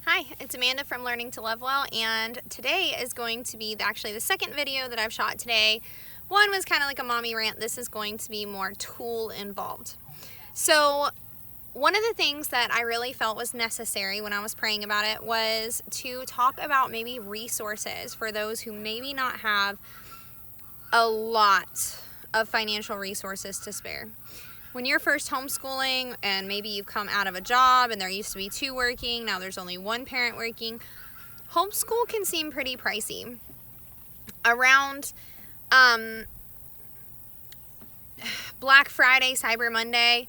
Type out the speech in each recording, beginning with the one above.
Hi, it's Amanda from Learning to Love Well, and today is going to be actually the second video that I've shot today. One was kind of like a mommy rant. This is going to be more tool involved. So one of the things that I really felt was necessary when I was praying about it was to talk about maybe resources for those who maybe not have a lot of financial resources to spare. When you're first homeschooling and maybe you've come out of a job and there used to be two working, now there's only one parent working, homeschool can seem pretty pricey. Around Black Friday, Cyber Monday,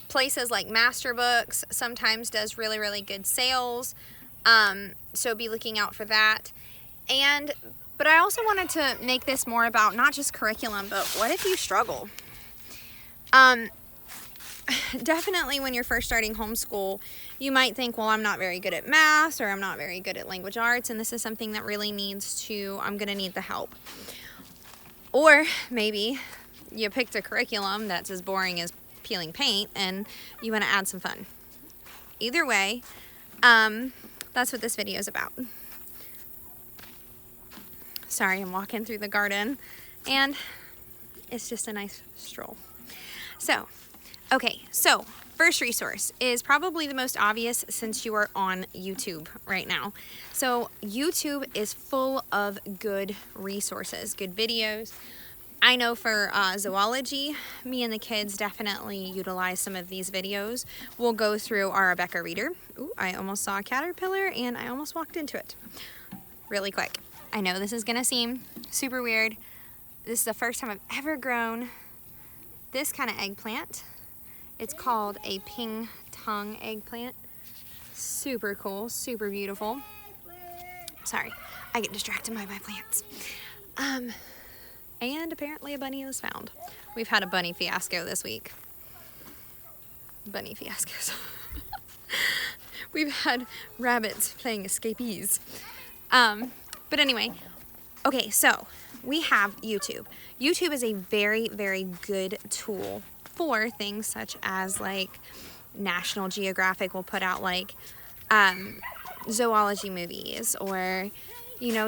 places like Masterbooks sometimes does really good sales, so be looking out for that. But I also wanted to make this more about not just curriculum, but what if you struggle? Definitely when you're first starting homeschool, you might think, well, I'm not very good at math or I'm not very good at language arts, and this is something that really I'm going to need the help. Or maybe you picked a curriculum that's as boring as peeling paint and you want to add some fun. Either way, that's what this video is about. Sorry, I'm walking through the garden and it's just a nice stroll. So first resource is probably the most obvious since you are on YouTube right now. So YouTube is full of good resources, good videos. I know for zoology, me and the kids definitely utilize some of these videos. We'll go through our Rebecca Reader. Ooh, I almost saw a caterpillar and I almost walked into it really quick. I know this is gonna seem super weird. This is the first time I've ever grown this kind of eggplant. It's called a ping tongue eggplant. Super cool, super beautiful. Sorry, I get distracted by my plants. And apparently a bunny was found. We've had a bunny fiasco this week. Bunny fiascos. We've had rabbits playing escapees. But anyway, okay, so we have YouTube. YouTube is a very good tool for things such as like National Geographic will put out like zoology movies, or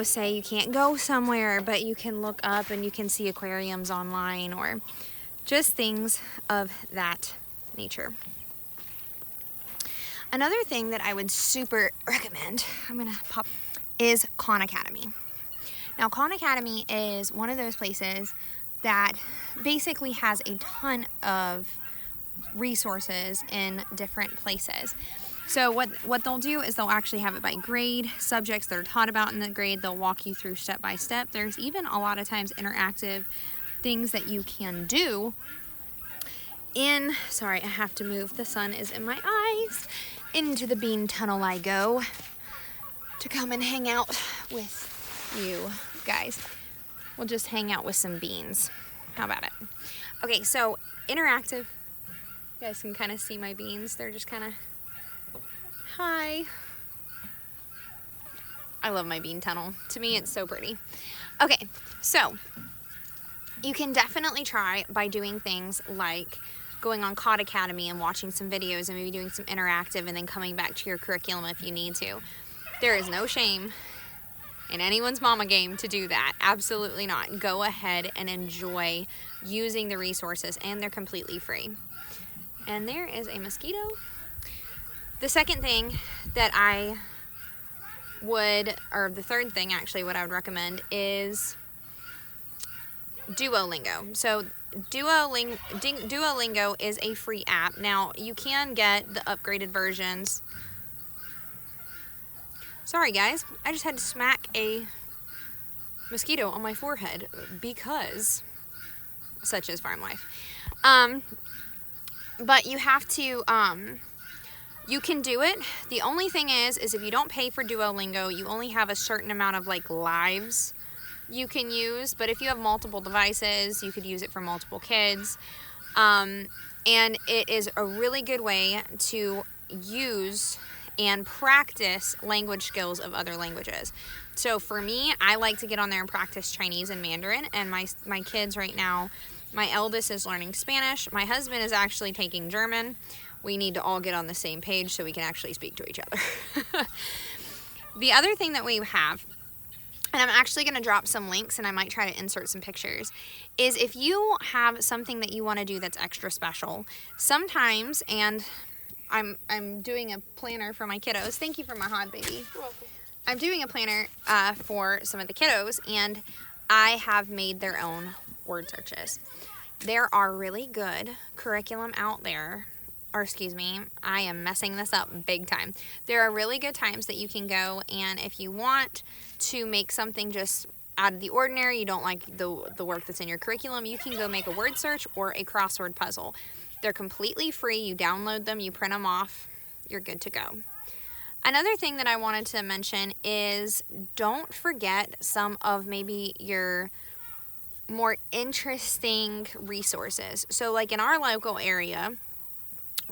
say you can't go somewhere but you can look up and you can see aquariums online, or just things of that nature. Another thing that I would super recommend, is Khan Academy. Now, Khan Academy is one of those places that basically has a ton of resources in different places. So what they'll do is they'll actually have it by grade, subjects that are taught about in the grade. They'll walk you through step by step. There's even a lot of times interactive things that you can do sorry, I have to move. The sun is in my eyes. Into the bean tunnel I go to come and hang out with you guys. We'll just hang out with some beans. How about it? Okay, so interactive. You guys can kind of see my beans. They're just kind of, hi. I love my bean tunnel. To me, it's so pretty. Okay, so you can definitely try by doing things like going on Khan Academy and watching some videos and maybe doing some interactive and then coming back to your curriculum if you need to. There is no shame in anyone's mama game to do that. Absolutely not. Go ahead and enjoy using the resources, and they're completely free. And there is a mosquito. The second thing that the third thing actually, what I would recommend is Duolingo. So Duolingo is a free app. Now, you can get the upgraded versions. Sorry guys, I just had to smack a mosquito on my forehead because such is farm life. But you have to, you can do it. The only thing is if you don't pay for Duolingo, you only have a certain amount of like lives you can use. But if you have multiple devices, you could use it for multiple kids. And it is a really good way to use and practice language skills of other languages. So for me, I like to get on there and practice Chinese and Mandarin, and my kids right now, my eldest is learning Spanish. My husband is actually taking German. We need to all get on the same page so we can actually speak to each other. The other thing that we have, and I'm actually going to drop some links and I might try to insert some pictures, is if you have something that you want to do that's extra special, sometimes, and I'm doing a planner for my kiddos. Thank you for my hot baby. You're welcome. I'm doing a planner for some of the kiddos, and I have made their own word searches. There are really good curriculum out there, or excuse me, I am messing this up big time. There are really good times that you can go, and if you want to make something just out of the ordinary, you don't like the work that's in your curriculum, you can go make a word search or a crossword puzzle. They're completely free. You download them, you print them off, you're good to go. Another thing that I wanted to mention is don't forget some of maybe your more interesting resources. So like in our local area,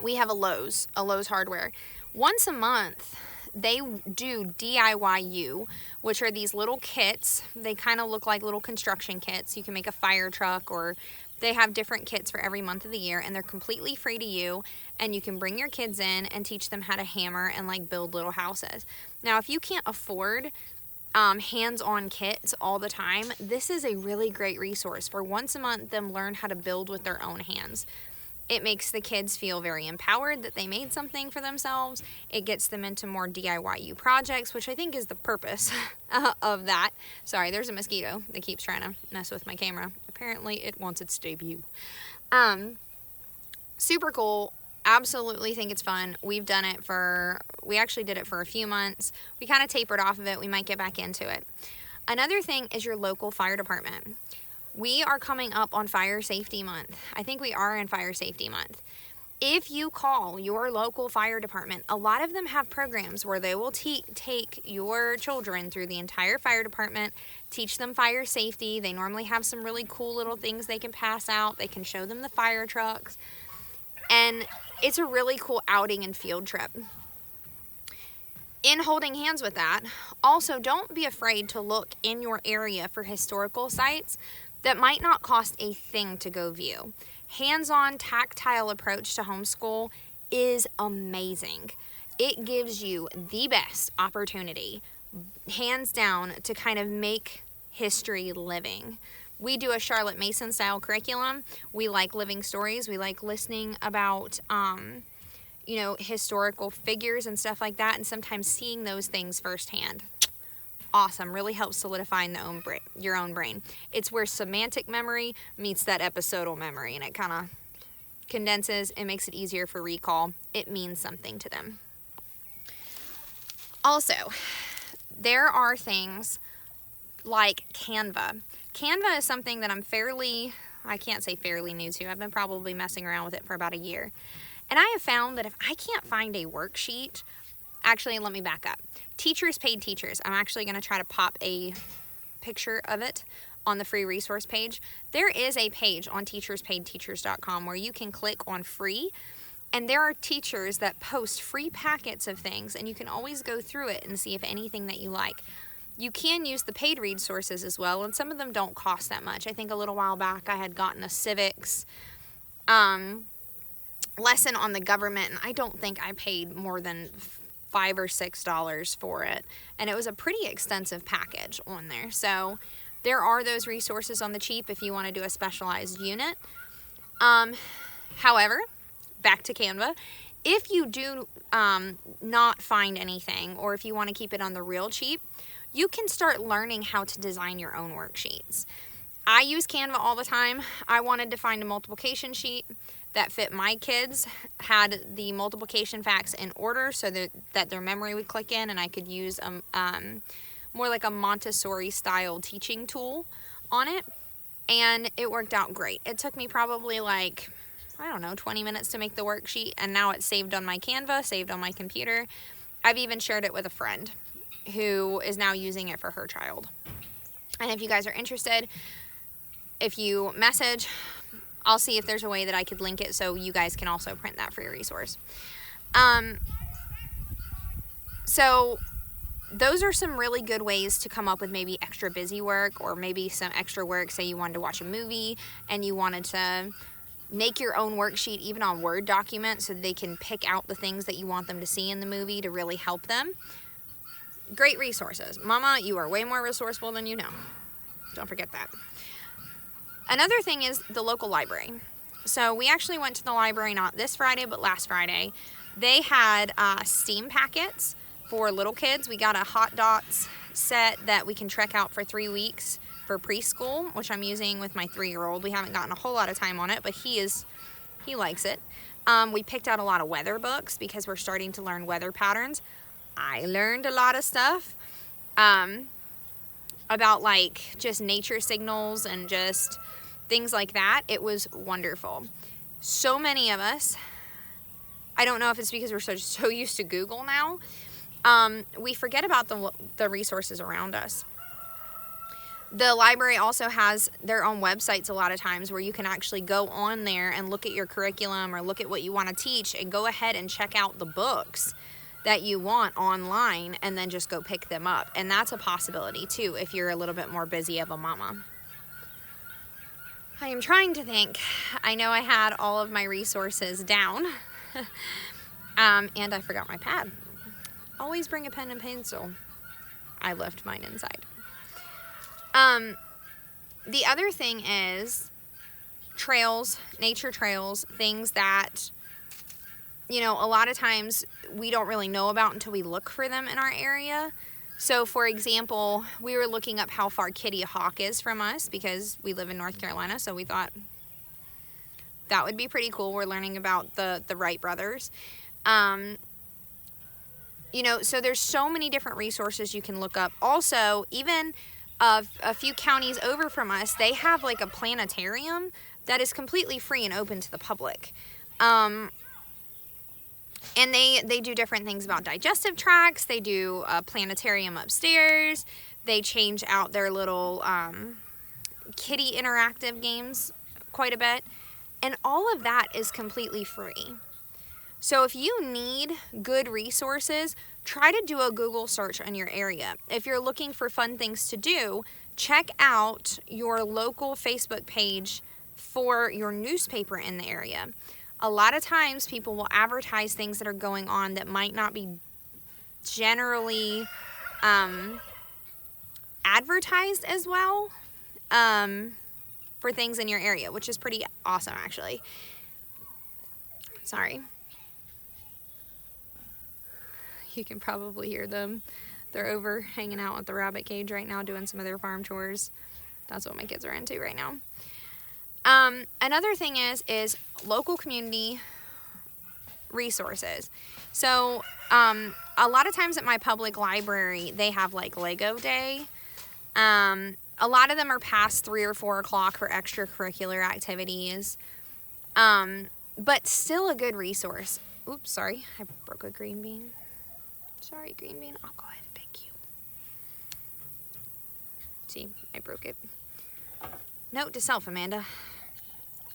we have a Lowe's Hardware. Once a month, they do DIYU, which are these little kits. They kind of look like little construction kits. You can make a fire truck, or they have different kits for every month of the year, and they're completely free to you, and you can bring your kids in and teach them how to hammer and like build little houses. Now, if you can't afford hands-on kits all the time, this is a really great resource for once a month them learn how to build with their own hands. It makes the kids feel very empowered that they made something for themselves. It gets them into more DIYU projects, which I think is the purpose of that. Sorry, there's a mosquito that keeps trying to mess with my camera. Apparently it wants its debut. Super cool. Absolutely think it's fun. We actually did it for a few months. We kind of tapered off of it. We might get back into it. Another thing is your local fire department. We are coming up on Fire Safety Month. I think we are in Fire Safety Month. If you call your local fire department, a lot of them have programs where they will take your children through the entire fire department, teach them fire safety. They normally have some really cool little things they can pass out. They can show them the fire trucks. And it's a really cool outing and field trip. In holding hands with that, also don't be afraid to look in your area for historical sites that might not cost a thing to go view. Hands-on, tactile approach to homeschool is amazing. It gives you the best opportunity, hands down, to kind of make history living. We do a Charlotte Mason style curriculum. We like living stories. We like listening about, historical figures and stuff like that, and sometimes seeing those things firsthand. Awesome. Really helps solidifying your own brain. It's where semantic memory meets that episodal memory, and it kind of condenses and makes it easier for recall. It means something to them. Also, there are things like Canva. Canva is something that I can't say fairly new to. I've been probably messing around with it for about a year. And I have found that if I can't find a worksheet, actually, let me back up. Teachers Paid Teachers. I'm actually going to try to pop a picture of it on the free resource page. There is a page on teacherspaidteachers.com where you can click on free, and there are teachers that post free packets of things, and you can always go through it and see if anything that you like. You can use the paid resources as well, and some of them don't cost that much. I think a little while back I had gotten a civics lesson on the government, and I don't think I paid more than $5 or $6 for it, and it was a pretty extensive package on there. So there are those resources on the cheap if you want to do a specialized unit. However, back to Canva, if you do not find anything, or if you want to keep it on the real cheap, you can start learning how to design your own worksheets. I use Canva all the time. I wanted to find a multiplication sheet that fit my kids, had the multiplication facts in order so that their memory would click in, and I could use more like a Montessori style teaching tool on it, and it worked out great. It took me probably 20 minutes to make the worksheet, and now it's saved on my Canva, saved on my computer. I've even shared it with a friend who is now using it for her child. And if you guys are interested, if you message, I'll see if there's a way that I could link it so you guys can also print that for your resource. So those are some really good ways to come up with maybe extra busy work, or maybe some extra work. Say you wanted to watch a movie and you wanted to make your own worksheet even on Word document so they can pick out the things that you want them to see in the movie to really help them. great resources. Mama, you are way more resourceful than you know. Don't forget that. Another thing is the local library. So we actually went to the library not this Friday, but last Friday. They had STEAM packets for little kids. We got a Hot Dots set that we can trek out for 3 weeks for preschool, which I'm using with my 3-year-old. We haven't gotten a whole lot of time on it, but he likes it. We picked out a lot of weather books because we're starting to learn weather patterns. I learned a lot of stuff about like just nature signals and just things like that. It was wonderful. So many of us, I don't know if it's because we're so used to Google now, we forget about the resources around us. The library also has their own websites a lot of times where you can actually go on there and look at your curriculum or look at what you want to teach and go ahead and check out the books that you want online and then just go pick them up. And that's a possibility too if you're a little bit more busy of a mama. I am trying to think. I know I had all of my resources down and I forgot my pad. Always bring a pen and pencil. I left mine inside. The other thing is trails, nature trails, things that, you know, a lot of times we don't really know about until we look for them in our area. So, for example, we were looking up how far Kitty Hawk is from us because we live in North Carolina, so we thought that would be pretty cool. We're learning about the Wright brothers. You know, so there's so many different resources you can look up. Also, even a few counties over from us, they have like a planetarium that is completely free and open to the public. And they do different things about digestive tracts. They do a planetarium upstairs. They change out their little kitty interactive games quite a bit. And all of that is completely free. So if you need good resources, try to do a Google search on your area. If you're looking for fun things to do, check out your local Facebook page for your newspaper in the area. A lot of times people will advertise things that are going on that might not be generally advertised as well for things in your area, which is pretty awesome actually. Sorry. You can probably hear them. They're over hanging out at the rabbit cage right now doing some of their farm chores. That's what my kids are into right now. Another thing is local community resources. So a lot of times at my public library, they have like Lego Day. A lot of them are past 3 or 4 o'clock for extracurricular activities. But still a good resource. Oops, sorry, I broke a green bean. Sorry, green bean. I'll go ahead and pick you. See, I broke it. Note to self, Amanda.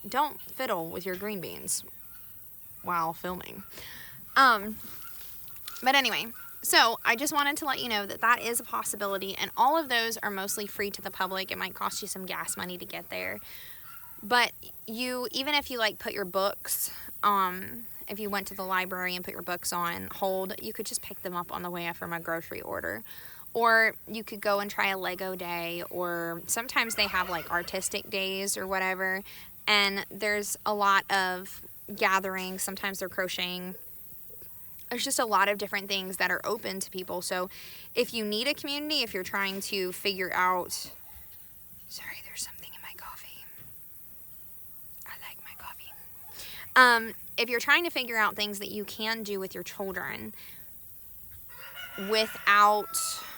Don't fiddle with your green beans while filming. But anyway, so I just wanted to let you know that that is a possibility, and all of those are mostly free to the public. It might cost you some gas money to get there. But even if you like put your books, if you went to the library and put your books on hold, you could just pick them up on the way from a grocery order. Or you could go and try a Lego day, or sometimes they have like artistic days or whatever. And there's a lot of gatherings. Sometimes they're crocheting. There's just a lot of different things that are open to people. So if you need a community, if you're trying to figure out, sorry, there's something in my coffee. I like my coffee. If you're trying to figure out things that you can do with your children without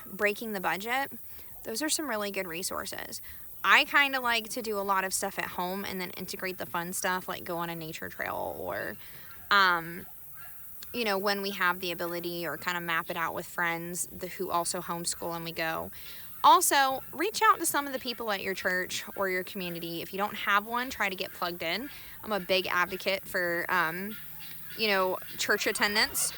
breaking the budget, those are some really good resources. I kind of like to do a lot of stuff at home and then integrate the fun stuff, like go on a nature trail or, you know, when we have the ability, or kind of map it out with friends who also homeschool and we go. Also, reach out to some of the people at your church or your community. If you don't have one, try to get plugged in. I'm a big advocate for, you know, church attendance.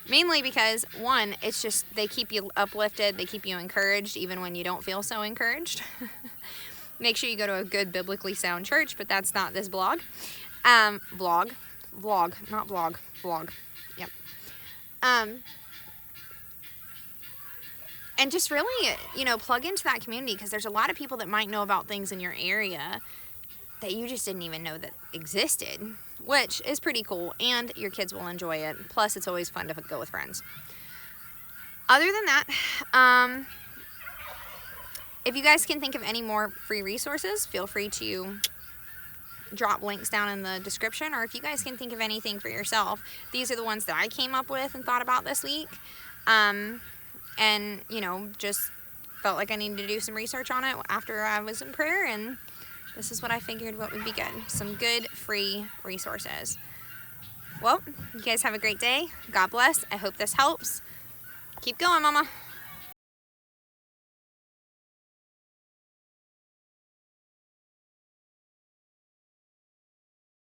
Mainly because, one, it's just they keep you uplifted, they keep you encouraged even when you don't feel so encouraged. Make sure you go to a good biblically sound church, but that's not this blog. Vlog, not blog, vlog. Yep. And just really, you know, plug into that community, because there's a lot of people that might know about things in your area that you just didn't even know that existed, which is pretty cool, and your kids will enjoy it. Plus, it's always fun to go with friends. Other than that, if you guys can think of any more free resources, feel free to drop links down in the description, or if you guys can think of anything for yourself, these are the ones that I came up with and thought about this week. And, you know, just felt like I needed to do some research on it after I was in prayer, and this is what I figured what would be good. Some good free resources. Well, you guys have a great day. God bless. I hope this helps. Keep going, Mama.